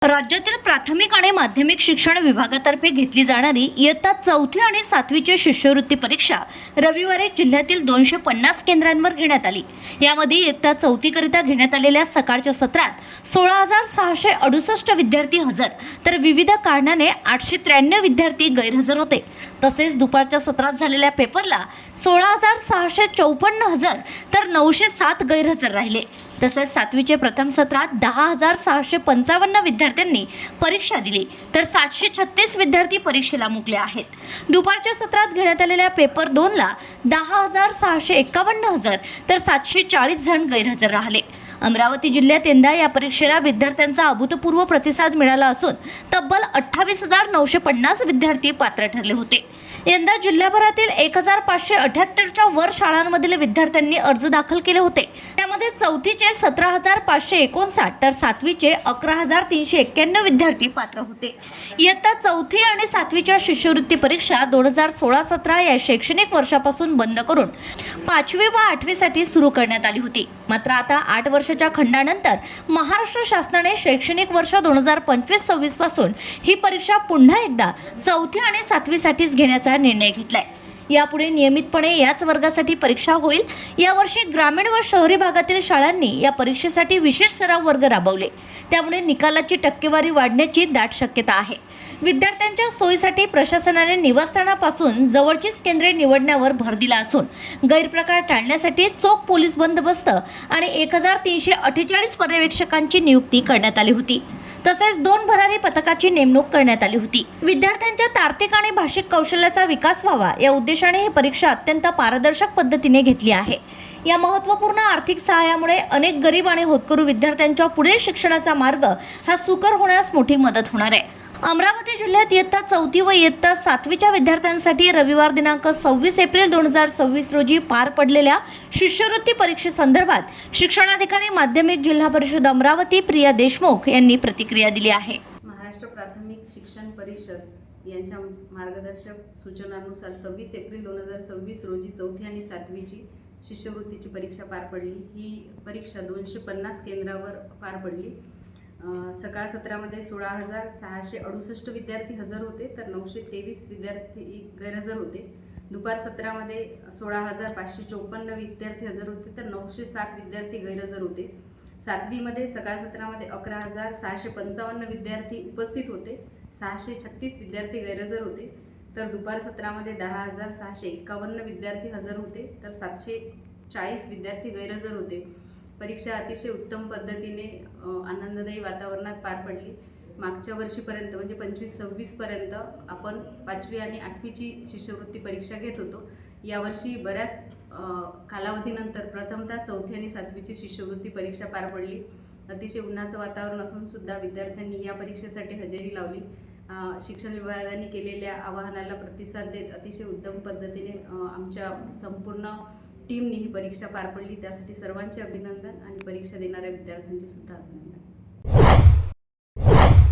राज्यातील प्राथमिक आणि माध्यमिक शिक्षण विभागातर्फे घेतली जाणारी इयत्ता 4थी आणि 7वीची शिष्यवृत्ती परीक्षा रविवारी जिल्ह्यातील 250 केंद्रांवर घेण्यात आली। यामध्ये इयत्ता 4थी करिता घेण्यात आलेल्या सकाळच्या सत्रात 16,668 विद्यार्थी हजर तर विविध कारणाने 893 विद्यार्थी गैरहजर होते। तसेच दुपारच्या सत्रात झालेल्या पेपरला 16,654 हजर तर 907 गैरहजर राहिले। तसेच 7वीचे प्रथम सत्रात 10,655 विद्यार्थ्यांनी परीक्षा दिली तर 736 विद्यार्थी परीक्षेला मुकले आहेत। दुपारच्या सत्रात घेण्यात आलेल्या पेपर 2ला 10,651 हजर तर 740 जण गैरहजर राहिले। अमरावती जिल्ह्यात यंदा या परीक्षेला विद्यार्थ्यांचा अभूतपूर्व प्रतिसाद मिळाला असून तब्बल 28,950 विद्यार्थी पात्र ठरले होते। यंदा जिल्ह्याभरातील 1,578च्या वर शाळांमधील विद्यार्थ्यांनी अर्ज दाखल केले होते। त्यामध्ये 4थीचे 17,559 तर 7वीचे 11,391 विद्यार्थी पात्र होते। इयत्ता 4थी आणि 7वीच्या शिष्यवृत्ती परीक्षा 2016-17 या शैक्षणिक वर्षापासून बंद करून 5वी व 8वीसाठी सुरू करण्यात आली होती। मात्र आता 8 वर्षाच्या खंडानंतर महाराष्ट्र शासनाने शैक्षणिक वर्ष 2025-26 पासून ही परीक्षा पुन्हा एकदा 4थी आणि 7वीसाठीच घेण्याचा निर्णय घेतलाय। यापुढे नियमितपणे याच वर्गासाठी परीक्षा होईल। यावर्षी ग्रामीण व शहरी भागातील शाळांनी या परीक्षेसाठी विशेष सराव वर्ग राबवले, त्यामुळे निकालाची टक्केवारी वाढण्याची दाट शक्यता आहे। विद्यार्थ्यांच्या सोयीसाठी प्रशासनाने निवासस्थानापासून जवळचीच केंद्रे निवडण्यावर भर दिला असून गैरप्रकार टाळण्यासाठी चोख पोलीस बंदोबस्त आणि 1,348 पर्यवेक्षकांची नियुक्ती करण्यात आली होती। तसेच 2 भरारी पथकाची नेमणूक करण्यात आली होती। विद्यार्थ्यांच्या तार्किक आणि भाषिक कौशल्याचा विकास व्हावा या उद्देशाने ही परीक्षा अत्यंत पारदर्शक पद्धतीने घेतली आहे। या महत्त्वपूर्ण आर्थिक सहाय्यामुळे अनेक गरीब आणि होतकरू विद्यार्थ्यांच्या पुढील शिक्षणाचा मार्ग हा सुकर होण्यास मोठी मदत होणार आहे। अमरावती जिल्ह्यात इयत्ता 4थी व इयत्ता 7वीच्या विद्यार्थ्यांसाठी रविवार दिनांक 26 एप्रिल 2026 रोजी पार पडलेल्या शिष्यवृत्ती परीक्षेसंदर्भात शिक्षणाधिकारी माध्यमिक जिल्हा परिषद अमरावती प्रिया देशमुख यांनी प्रतिक्रिया दिली आहे। महाराष्ट्र प्राथमिक शिक्षण परिषद यांच्या मार्गदर्शक सूचनानुसार 26 एप्रिल 2026 रोजी 4थी आणि 7वीची शिष्यवृत्तीची परीक्षा पार पडली। ही परीक्षा 250 केंद्रावर पार पडली। सकाळ सत्रामध्ये 16,668 विद्यार्थी हजर होते तर 923 विद्यार्थी गैरहजर होते। दुपार सत्रामध्ये 16,554 विद्यार्थी हजर होते तर 907 विद्यार्थी गैरहजर होते। 7वीमध्ये सकाळ सत्रामध्ये 11,655 विद्यार्थी उपस्थित होते, 636 विद्यार्थी गैरहजर होते तर दुपार सत्रामध्ये 10,651 विद्यार्थी हजर होते तर 740 विद्यार्थी गैरहजर होते। परीक्षा अतिशय उत्तम पद्धतीने आनंददायी वातावरणात पार पडली। मागच्या वर्षीपर्यंत म्हणजे 25-26 पर्यंत आपण 5वी आणि 8वीची शिष्यवृत्ती परीक्षा घेत होतो। यावर्षी बऱ्याच कालावधीनंतर प्रथमतः 4थी आणि 7वीची शिष्यवृत्ती परीक्षा पार पडली। अतिशय उन्हाचं वातावरण असून सुद्धा विद्यार्थ्यांनी या परीक्षेसाठी हजेरी लावली। शिक्षण विभागाने केलेल्या आवाहनाला प्रतिसाद देत अतिशय उत्तम पद्धतीने आमच्या संपूर्ण टीमने ही परीक्षा पार पडली। त्यासाठी सर्वांचे अभिनंदन आणि परीक्षा देणाऱ्या विद्यार्थ्यांचे सुद्धा अभिनंदन।